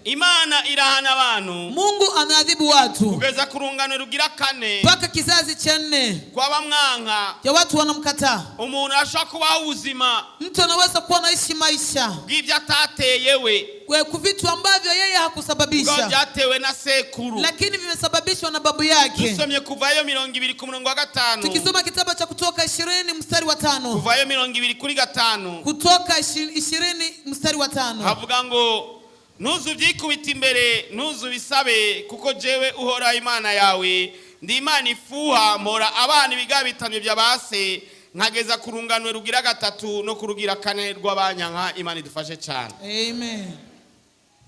Imana irahana abantu. Mungu anaadhibu watu Kugeza kurungano rugira kane. mpaka kizazi cha 4 Kwa bamwanka. ya watu wanamkataa. Umuntu ashaka kubaho ubuzima. Mtu anaweza kuwa anaishi maisha Bw'ivyo atateyewe. kwa vitu ambavyo yeye hakusababisha, Byatewe na sekuru. lakini vimesababishwa na babu yake. Tusomye Kuvayo 20:5. Tukisoma kitabu cha Kutoka 20 mstari wa 5. Kuvayo 20:5. Kutoka 20 mstari wa 5. Havuga ngo nuzu byikubita imbere nuzu bisabe kuko jewe uhora Imana yawe ndi Imana ifuha mpora abana ibigabitamye byabase nkageza kurunganwe rugira 3 no kurugira 4 rw'abanyanka. Imana idufashe cyane. Amen.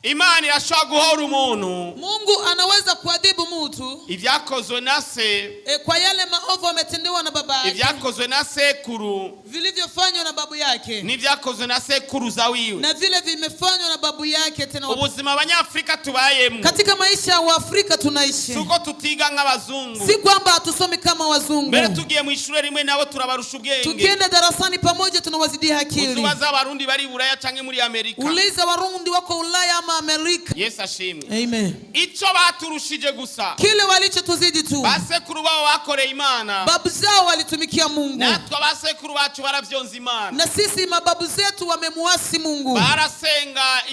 Imana irashobora guhora umuntu. Mungu anaweza kuadhibu mtu Ivyakozwe na se, kwa yale maovu ametendewa na baba yake, ivyakozwe na sekuru, vilivyofanywa na babu yake, n'ivyakozwe na sekuruza wiwe, na vile vimefanywa na babu yake. Tena ubuzima abanyafrika tubayemo, katika maisha wa Afrika tunaishi, suko tutiga nk'abazungu, si kwamba hatusomi kama wazungu. Mbere tugiye mu ishure rimwe nabo turabarusha ubwenge, tukienda darasani pamoja tunawazidia akili. Uzubaza abarundi bari Buraya canke muri Amerika, uliza warundi wako Ulaya ama Amerika. Yesu ashimwe. Amen. Ico baturushije gusa, kile walichotuzidi tu, basekuru babo bakoreye Imana, babu zao walitumikia Mungu, natwe basekuru bacu baravyonza Imana, na sisi mababu zetu wamemuasi Mungu. Barasenga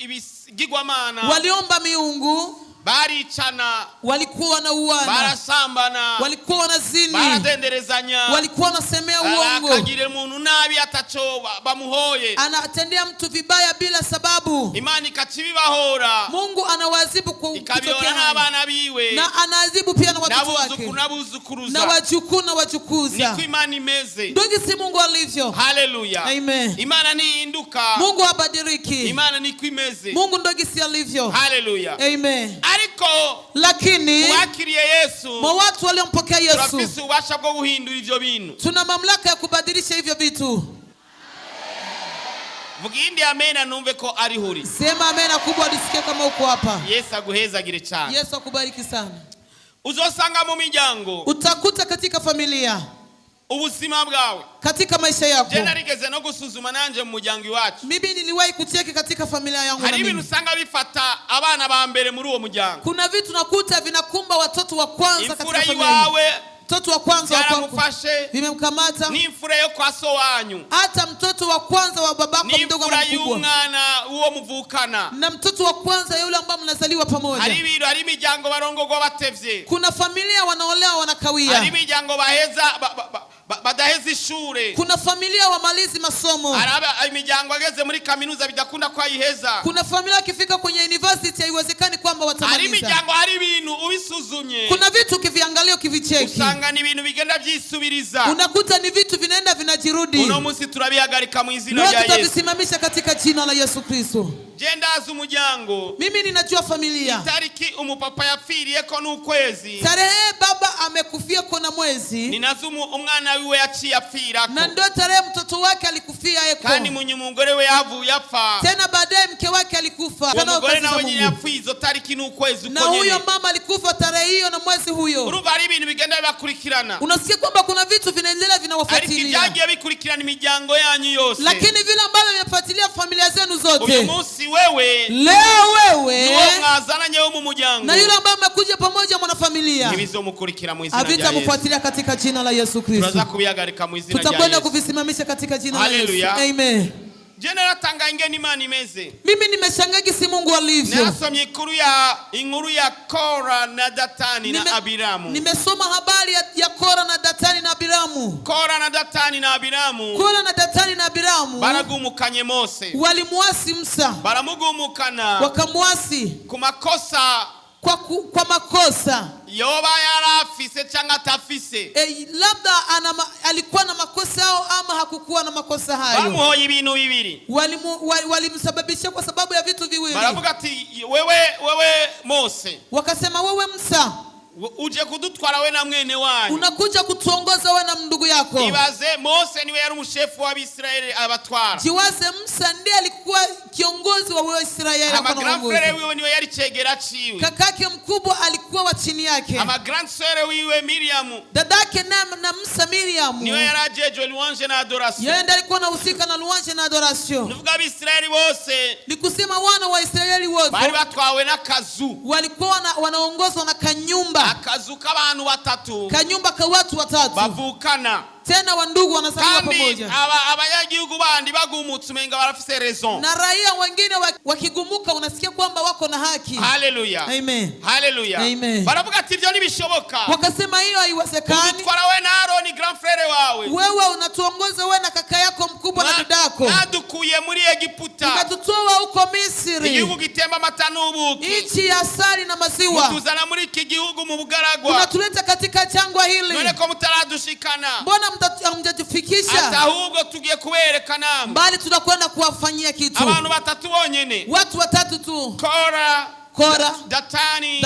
ibigirwamana, waliomba miungu, baricana, walikuwa wanauana, barasambana, walikuwa wanazini, baradenderezanya, walikuwa wanasemea uongo, akagire umuntu nabi ataco bamuhoye, anatendea mtu vibaya bila sababu. Imana ikacibibahora, Mungu anawaadhibu kwa ikabihora n'abana biwe, na anaadhibu pia na watoto wake, nabuzukuruza, na wajukuu na wajukuza. Niko Imana imeze. Ndio si Mungu alivyo. Haleluya. Amen. Imana niinduka, Mungu habadiliki. Imana niko imeze. Mungu ndio si alivyo. Haleluya. Amen. Ariko lakini wakiriye Yesu, mwa watu waliompokea Yesu, turafise ubasha bwo guhindura ivyo bintu, tuna mamlaka ya kubadilisha hivyo vitu. Vugindi amena numve ko ari huri. Sema amena kubwa disikie kama uko hapa. Yesu aguhezagire cyane. Yesu akubariki sana. Uzosanga mu miryango, utakuta katika familia, ubuzima bwawe, katika maisha yako. Je, narigeze no gusuzuma nanje mu muryango iwacu. Mimi niliwahi kucheki katika familia yangu. Hari ibintu usanga bifata abana ba mbere muri uwo muryango. Kuna vitu nakuta vinakumba watoto wa kwanza katika familia. Iwawe, mtoto wa kwanza wa kwako vimemkamata, ni imfura yo kwa so wanyu, hata mtoto wa kwanza wa babako mdogo na mkubwa, y'umwana uwo muvukana, na mtoto wa kwanza yule ambaye mnazaliwa pamoja. Hari imiryango barongorwa batevye, kuna familia wanaolewa wanakawia, hari imiryango baheza badaheza ishure, kuna familia wamalizi masomo, imiryango ageze muri kaminuza bidakunda kwa iheza, kuna familia akifika kwenye university haiwezekani kwamba watamaliza, hari imiryango, hari ibintu ubisuzumye, kuna vitu ukiviangalia ukivicheki usanga ni ibintu bigenda byisubiriza, unakuta ni vitu vinaenda vinajirudi. Uno munsi turabihagarika mu izina rya Yesu, tutavisimamisha katika jina la Yesu Kristo. Jendaza umuryango, mimi ninajua familia, tariki umupapa yapfiriye ko n'ukwezi, tarehe baba amekufia ko na mwezi, ninazumu umwana wiwe yaciye apfira ko, na ndio tarehe mtoto wake alikufia yeko, kandi munyumugore we yavuye apfa, tena baadaye mke wake alikufa, kana umugore nawe nyine yapfizo tariki n'ukwezi uko nyene, na huyo mama alikufa tarehe hiyo na mwezi huyo. Urumva ari ibintu bigenda bibakurikirana, unasikia kwamba kuna vitu vinaendelea vinawafuatilia, ariko bikurikirana imiryango yanyu yose, lakini vile ambavyo vinafuatilia familia zenu zote. Uyu munsi wewe, leo wewe, niwo mwazananye wo mu muryango, na yule ambaye amekuja pamoja mwana familia, nibizomukurikira mu izina rya Yesu, avitamfuatilia katika jina la Yesu Kristo. Turaza kubihagarika mu izina rya Yesu, tutakwenda kuvisimamisha katika jina la Yesu. Amen. Jana natanga ingeni Imana imeze. Mimi nimeshangaa gisi Mungu alivyo. Nasomye inkuru ya Kora na Datani na Abiramu. Nimesoma habari ya Kora na Datani na Abiramu. Kora na Datani na Abiramu. Kora na Datani na Abiramu baragumukanye Mose. Walimuasi Musa. Baramugumukana. Wakamuasi ku makosa, kwa makosa yoba yarafise cyangwa atafise. Labda alikuwa na makosa au ama hakukuwa na makosa hayo. Bamuhoye ibintu bibiri. Walimsababisha kwa sababu ya vitu viwili. Baravuga ati wewe Mose, wakasema wewe Musa, uje kudutwara we na mwene wanyu, unakuja kutuongoza we na ndugu yako. Ibaze Mose niwe yari umushefu wa Israeli abatwara. Jiwaze Musa ndiye alikuwa kiongozi wa Israeli. Ama grand frère wiwe niwe yari chegera chiwe. Kakake mkubwa alikuwa wa chini yake. Ama grand sœur wiwe Miriam, dadake na Musa Miriam, niwe yari ajeje louange na adoration. yeye ndiye alikuwa anahusika na louange na adoration. Nuvuga Israeli bose, nikusema wana wa Israeli wote mwongozo, bari batwawe n'akazu, walikuwa wanaongozwa na kanyumba, akazu k'abantu batatu, kanyumba ka watu watatu bavukana, tena wandugu wanazaliwa pamoja. kandi abanyagihugu bandi bagumutse umenga barafise raison, Na raia wengine wakigumuka unasikia kwamba wako na haki. Haleluya, Amen, haleluya, Amen. baravuga ati ivyo nibishoboka, wakasema hiyo haiwezekani. utwara we na Aroni grand frere wawe, Wewe unatuongoza wewe na kaka yako mkubwa na dadako, nadukuye muri Egiputa, ukatutoa huko Misri, igihugu gitemba amata n'ubuki, nchi ya asali na maziwa, mutuzana muri iki gihugu mu bugaragwa, unatuleta katika jangwa hili. none ko mutaradushikana, Mbona hamjatufikisha? ati ahubwo tugiye kuberekana, Bali tunakwenda kuwafanyia kitu. abantu batatu bonyene, Watu watatu tu, Kora, Datani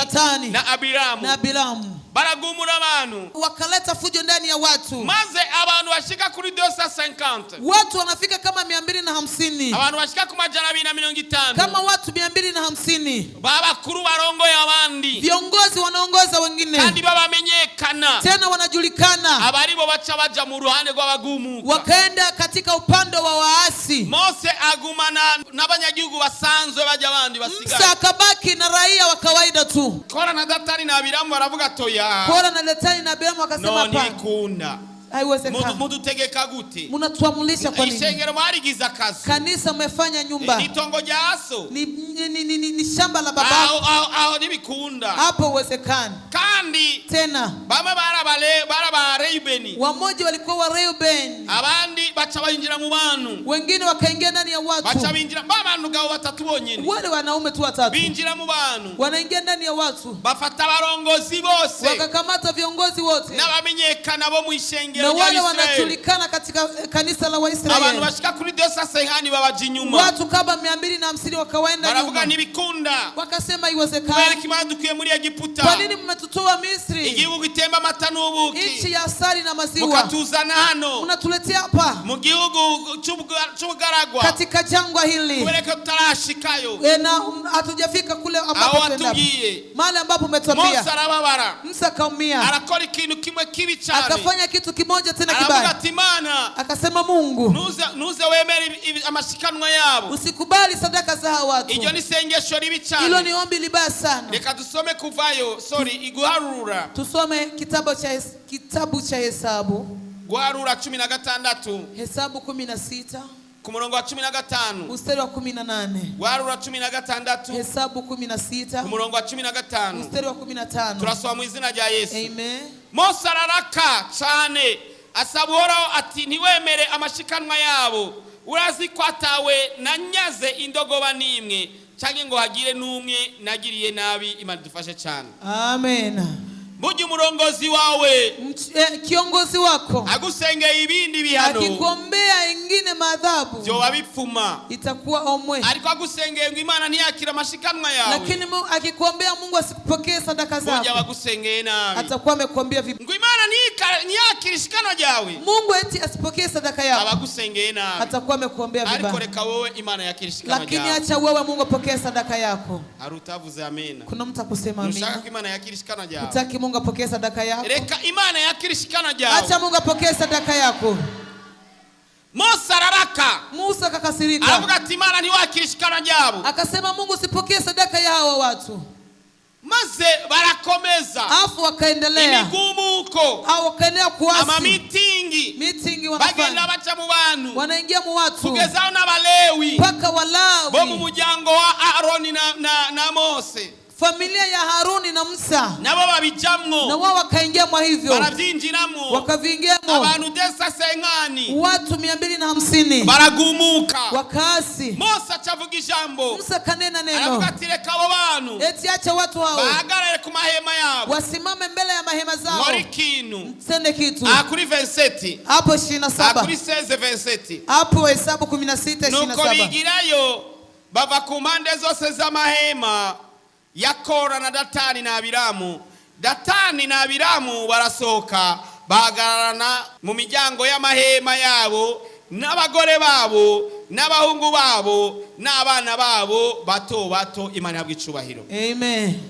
na Abiramu, na Abiramu, baragumura abantu, wakaleta fujo ndani ya watu. maze abantu bashika kuri 250, Watu wanafika kama 250, abantu bashika ku majana 250, kama watu 250, babakuru barongoye abandi, viongozi wanaongoza wengine, kandi babamenyekana, tena wanajulikana, abaribo baca baja mu ruhande rw'abagumuka, wakaenda katika upande wa waasi. Mose agumana n'abanyagihugu basanzwe baja abandi basigaye, Musa akabaki na raia wa kawaida tu. Kora na Datani na Abiramu baravuga toya, Kora na Datani na Abiramu wakasema no hapana, nikunda, haiwezekani. mudutegeka gute? Mnatuamulisha kwa nini? Ishengero mwarigiza akazi, Kanisa mmefanya nyumba, ni tongo rya so, ni shamba la baba, aho nibikunda, hapo uwezekani. kandi Tena bamwe baraba Reubeni, wamoja walikuwa wa Reuben, abandi baca bayinjira mu bantu, wengine wakaingia ndani ya watu. baca binjira babantu gabo batatu bonyene, Wale wanaume tu watatu binjira mu bantu, wanaingia ndani ya watu, bafata abarongozi bose, wakakamata viongozi wote n'abamenyekana bo mu ishengero na rya wale Israeli, wanajulikana katika kanisa la abantu Waisraeli. bashika kuri 250 babaje inyuma, Watu kama 250 wakawaenda baravuga nyuma, ntibikunda, wakasema kubera iwezekani. kimadukuye muri Egiputa, Kwa nini mmetutoa Misri, igihugu gitemba amata nchi n'ubuki, ya asali na maziwa, mukatuzana hano unatuletea hapa mu gihugu cy'ubugaragwa, katika jangwa hili? kubera ko tutarashikayo Na hatujafika kule aho ambapo tunaenda, watubwiye. mahali ambapo umetuambia. Mose arababara, Musa akaumia, arakora ikintu kimwe kibi cyane, akafanya kitu kimoja tena aravuga kibaya. ati Imana, Akasema, Mungu, nuze wemere amashikanwa yabo, usikubali sadaka za hawa watu. iryo ni sengesho ribi Hilo cyane. ni ombi libaya sana. Reka dusome kuvayo, iguharura, Tusome kitabu cha Hesabu, guharura 16 Hesabu 16 ku murongo wa 15, mstari wa 18. guharura 16 Hesabu 16 ku murongo wa 15, mstari wa 15. turasoma mu izina rya Yesu. Amen. Mose araraka cyane, asaba Uhoraho ati ntiwemere amashikanwa yabo, urazi ko atawe nanyaze indogoba n'imwe, cyangwa ngo hagire n'umwe nagiriye nabi. Imana dufashe cyane. Amen. Burya umurongozi wawe, kiongozi wako agusengeye ibindi bihano, akikuombea ingine madhabu, byoba bipfuma, itakuwa omwe. ariko agusengeye ngo Imana ntiyakira amashikanwa yawe, Lakini akikuombea Mungu asipokee sadaka zako, burya bagusengeye nabi, atakuwa amekuombea vibaya. ngo Imana ntiyakira ishikanwa ryawe, Mungu eti asipokee sadaka yako, abagusengeye nabi, atakuwa amekuombea ariko vibaya. reka wowe Imana yakira ishikanwa Lakini ryawe. acha wewe Mungu apokee sadaka yako. Hari utavuze amena. Kuna mtu akusema Nushaka amina? ko Imana yakira ishikanwa ryawe, Utaki Mungu apokee sadaka yako? reka Imana yakira ishikanwa ryawe. Acha Mungu apokee sadaka yako. Mose araraka, Musa akakasirika, aravuga ati Imana ntiwakira ishikanwa ryabo, akasema, Mungu sipokee sadaka ya hawa watu. maze barakomeza Afu wakaendelea, imigumuko, au wakaendelea kuasi, amamitingi, meeting bagenda wanafanya, baca mu bantu, wanaingia mu watu kugezaho n'abalewi mpaka bo mu Walawi, muryango wa Aroni na Mose, familia ya Haruni na Musa, nabo na babijamwo, wao wakaingia mwa hivyo, barabyinjiramo, wakavingiamo abantu 250 watu 250 baragumuka. wakaasi. Mose acavuga ijambo, Musa kanena aravuga neno, ati reka abo bantu eti acha watu hao bahagarare ku mahema yabo, wasimame mbele ya mahema zao, nkora ikintu. sende kitu. Kuri 27, Hapo kuri 27, 16 27, hapo Hesabu 16 nuko 27. bigirayo bava ku mpande zose z'amahema ya Kora na Datani na Abiramu. Datani na Abiramu barasohoka bahagararana mu miryango y'amahema yabo, n'abagore babo n'abahungu babo n'abana babo bato bato. Imana yabwo icubahiro. Amen.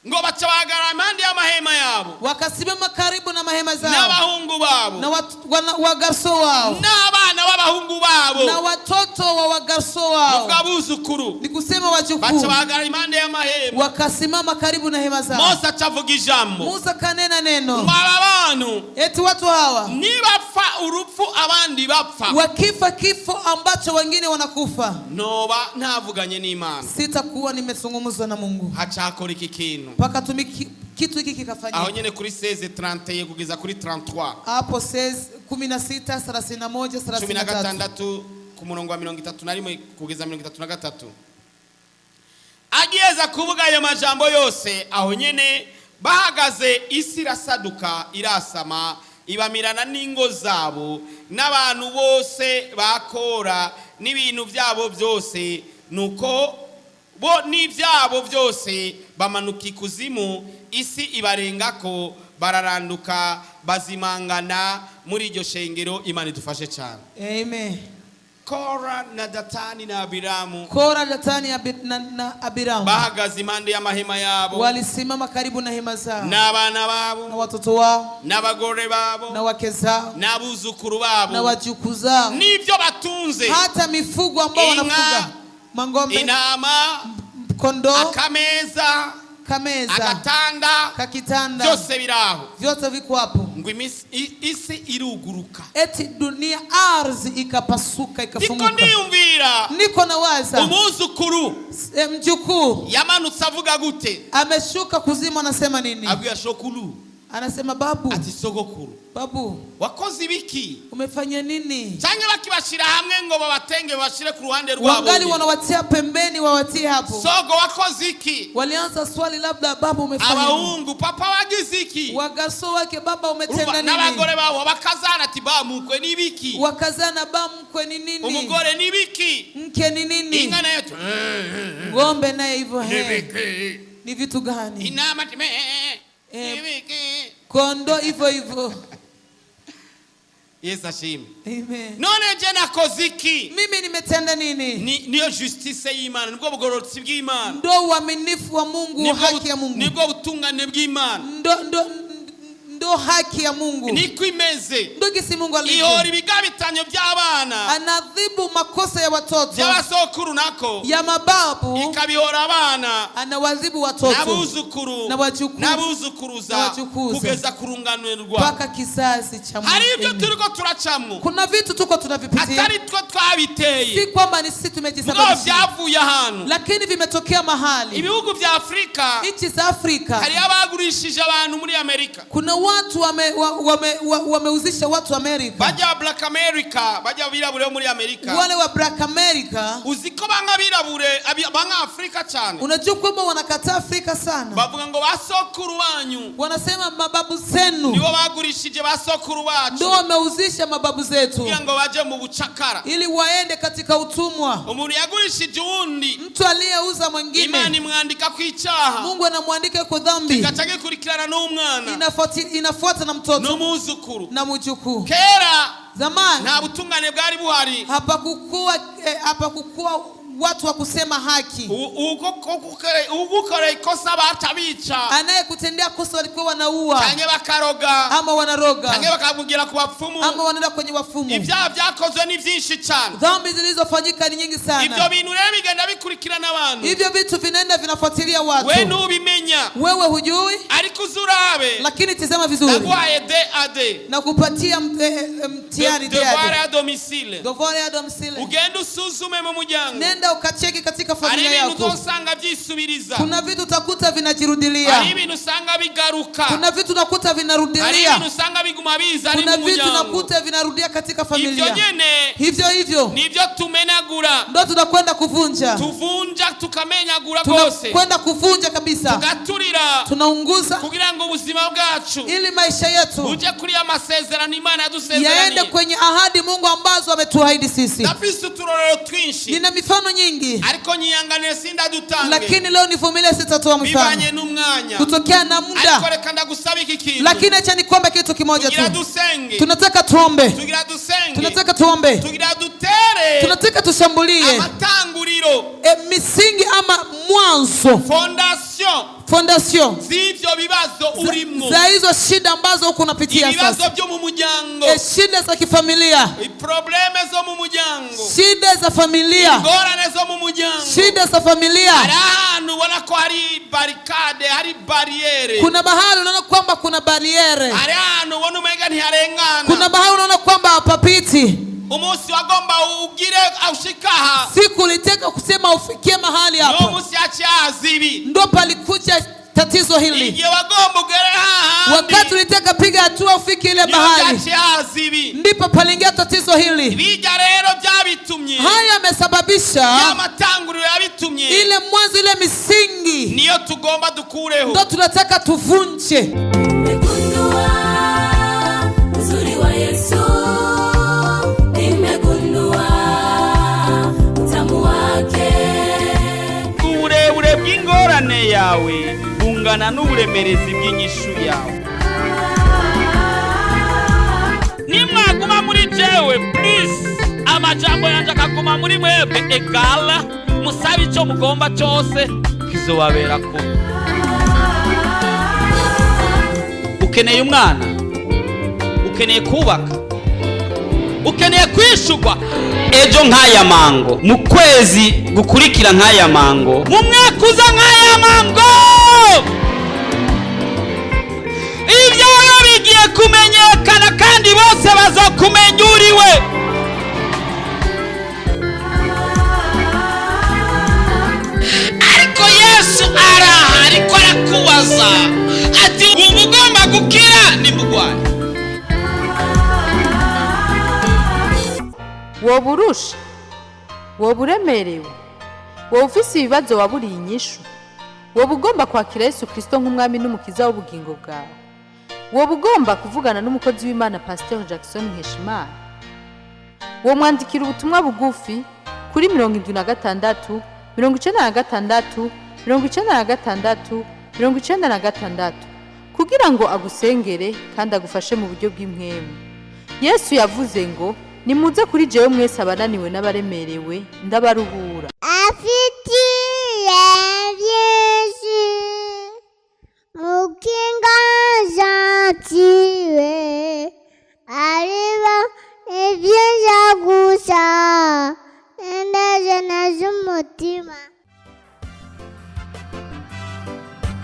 ngo baca bahagarara impande y'amahema yabo wakasimama karibu na mahema zao n'abahungu babo na wagarso wao n'abana b'abahungu babo na watoto wa wagarso wao n'abuzukuru ni kusema wajukuu baca bahagarara impande y'amahema wakasimama karibu na hema zao. Mose acavuga ijambo Musa kanena neno aba bantu eti watu hawa nibapfa urupfu abandi bapfa wakifa kifo ambacho wengine wanakufa noba ntavuganye n'Imana sitakuwa nimezungumza na Mungu hacakora iki kintu mpaka kitu hiki kikafanyika aho nyene kuri 16:31 kugeza kuri 33 hapo 16:31-33 ku murongo wa 31 kugeza 33 agiyeza kuvuga ayo majambo yose aho nyene bahagaze isi irasaduka irasama ibamirana n'ingo zabo n'abantu bose bakora n'ibintu byabo byose nuko bo n'ibyabo byose bamanuka ikuzimu isi ibarengako bararanduka bazimangana muri iryo shengero. Imana idufashe cyane. Amen. Kora na Datani na Abiramu na Abiramu bahagaze impande y'amahema yabo walisimama karibu na hema zao n'abana babo na watoto wao n'abagore babo na wake zao n'abuzukuru babo na wajukuu zao n'ibyo batunze hata mifugo ambao wanafuga mangombe intama kondoo akameza agatanda kakitanda byose biraho vyote viko hapo ngo isi iruguruka eti dunia ardhi ikapasuka ikafunguka. Niko nawaza umuzukuru mjukuu yamanutse avuga gute ameshuka kuzimu anasema nini? Abwiya shokuru anasema babu ati sogokuru babu wakoze ibiki umefanya nini? Cyangwa bakibashira hamwe ngo babatenge bashire ku ruhande rwabo wangali wanawatia pembeni wawatie hapo sogo wakoze iki? Walianza swali labda babu umefanya nini? Abahungu papa wagize iki? Wagarso wake baba umetenda nini? N'abagore babo bakazana ati bamukwe nibiki? Wakazana bamukwe ni nini? Umugore nibiki? Mke ni nini? Inga yetu ngombe naye hivyo nibiki? Ni vitu gani? Inama time nibiki? Kondo hivyo Yesu ashimwe. Amen. None je nakoze iki? Mimi nimetenda nini? Niyo justice y'Imana, nibwo bugororotsi bw'Imana. Ndo uaminifu wa Mungu, haki ya Mungu. Nibwo butungane bw'Imana. Ndo haki ya Mungu. Niko imeze. Ndo gisi Mungu alivyo. Ihora ibigabitanyo by'abana. Anadhibu makosa ya watoto. By'abasokuru nako. Ya mababu. Ikabihora abana. Anawadhibu watoto. N'abuzukuru. Na wajukuu. N'abuzukuruza. Kugeza kurunganirwa. Paka kizazi cha Mungu. Hari ibyo turiko turacamwo. Kuna vitu tuko tunavipitia. Atari two twabiteye. Si kwamba ni sisi tumejisababisha. Ngo byavuye ahantu. Lakini vimetokea mahali. Ibihugu vya Afrika. Nchi za Afrika. Hari abagurishije abantu muri Amerika. Kuna watu wameuzisha watu Amerika. Baja Black America, baja birabure muri Amerika. Wale wa Black America. Uziko banga birabure, banga Afrika cyane. Unajua kwamba wanakataa Afrika sana. Bavuga ngo basokuru banyu. Wanasema mababu zenu. Nibo bagurishije basokuru bacu. Ndio wameuzisha mababu zetu. Kugira ngo baje mu bucakara. Ili waende katika utumwa. Umuntu yagurishije uwundi. Mtu aliyeuza mwingine. Imana imwandika ku icyaha. Mungu anamwandika kwa dhambi. Kikatage kurikirana n'umwana. Inafuata na mtoto. N'umuzukuru. Na mjukuu. Kera. Zamani. Nta butungane bwari buhari. Hapakukuwa watu wa kusema haki. Ugukora ikosa batabica. Anayekutendea kosa walikuwa wanaua. Cyangwa bakaroga. Ama wanaroga. Cyangwa bakavugira ku bapfumu. Ama wanaenda kwenye wafumu. Ibyaha byakozwe ni byinshi cyane. Dhambi zilizofanyika ni nyingi sana. Ibyo bintu rero bigenda bikurikirana abantu. Hivyo vitu vinaenda vinafuatilia watu. Wewe nubimenya. Wewe hujui. Ariko uzurabe. Lakini tazama vizuri. Nagwaye DAD. Na kupatia mtihani DAD. Devoir à domicile. Devoir à domicile. Ugenda usuzume mu muryango. Nenda ukacheki katika familia yako. Ari ibintu usanga byisubiriza. Kuna vitu utakuta vinajirudilia. Ari ibintu usanga bigaruka. Kuna vitu unakuta vinarudilia. Ari ibintu usanga biguma biza ari mu muryango. Kuna vitu unakuta vinarudia katika familia. Ibyo nyene. Hivyo. Nibyo tumenagura. Ndio tunakwenda kuvunja. Tuvunja tukamenyagura gose. Tunakwenda kuvunja kabisa. Tugaturira. Tunaunguza. Kugira ngo ubuzima bwacu. Ili maisha yetu. Uje kuri amasezerano Imana yadusezeraniye. Yaende kwenye ahadi Mungu ambazo ametuahidi sisi. Nafisi uturorero twinshi. Nina mifano nyingi. Ariko nyiyanganire sinda dutange. Lakini leo nivumilie sitatoa mfano. Bibanye n'umwanya. Kutokea na muda. Ariko reka ndagusaba iki kintu. Lakini acha nikombe kitu kimoja tu. Tugira dusenge. Tunataka tuombe. Tugira dusenge. Tunataka tuombe. Tugira dutere. Tunataka tushambulie. Amatanguriro. Misingi ama mwanzo. Fondation fondation z'ivyo bibazo urimo, za hizo shida ambazo uko unapitia ibibazo sasa, byo mu muryango, shida za kifamilia, probleme zo mu muryango, shida za familia, ingorane zo mu muryango, shida za familia. hari ahantu ubona ko hari barikade, hari barriere, Kuna mahali unaona kwamba kuna bariere, hari ahantu ubona umenga ntiharengana, kuna mahali unaona kwamba hapapiti. umunsi wagomba ugire aushikaha, Siku ulitaka kusema ufikie mahali no hapo, munsi yaciazibi, ndo palikuja tatizo hili. igihe wagomba ugere hahandi, Wakati ulitaka piga hatua ufike ile mahali, yaciazibi, ndipo palingia tatizo hili. bijya rero byabitumye, Haya yamesababisha yamatanguriro yabitumye, ile mwanzo, ile misingi niyo tugomba dukureho, ndo tunataka tuvunje. Nimegundua uzuri wa Yesu, nimegundua utamu wake. uburebure bw'ingorane yawe bungana n'uburemerezi bw'inyishu yawe. Nimwaguma muri jewe please, amajambo yanje akaguma muri mwebwe egala, musabe ico mugomba cyose kizobabera ko. Ukeneye umwana, ukeneye kubaka, ukeneye kwishurwa ejo nk'aya mango, mu kwezi gukurikira nk'aya mango, mu mwaka uza nk'aya mango, ibyawe bigiye kumenyekana kandi bose bazokumenya uriwe. Ariko Yesu araha, ariko arakubaza ati ubu ugomba gukira nimugwaye. woba urusha, woba uremerewe, woba ufise ibibazo waburiye inyishu, woba ugomba kwakira Yesu Kristo nk'umwami n'umukiza w'ubugingo bwawe, woba ugomba kuvugana n'umukozi w'Imana Pasteur Jackson Nkeshimana, wo mwandikira ubutumwa bugufi kuri 76 96 96 96 kugira ngo agusengere kandi agufashe mu buryo bw'impwemu. Yesu yavuze ngo nimuze kuri jewe mwese abananiwe n'abaremerewe ndabaruhura. Afitiye Yesu mukinganza ciwe ariba ibyiza gusa endeze z'umutima.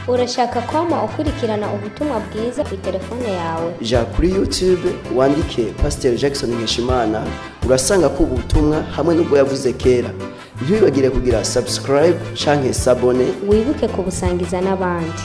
Urashaka kwama ukurikirana ubutumwa bwiza kuri telefone yawe? Ja kuri YouTube wandike Pasteur Jackson Nkeshimana, urasanga ko ubutumwa hamwe n'ubwo yavuze kera. Ntibibagire kugira subscribe canke sabone, Wibuke kubusangiza n'abandi.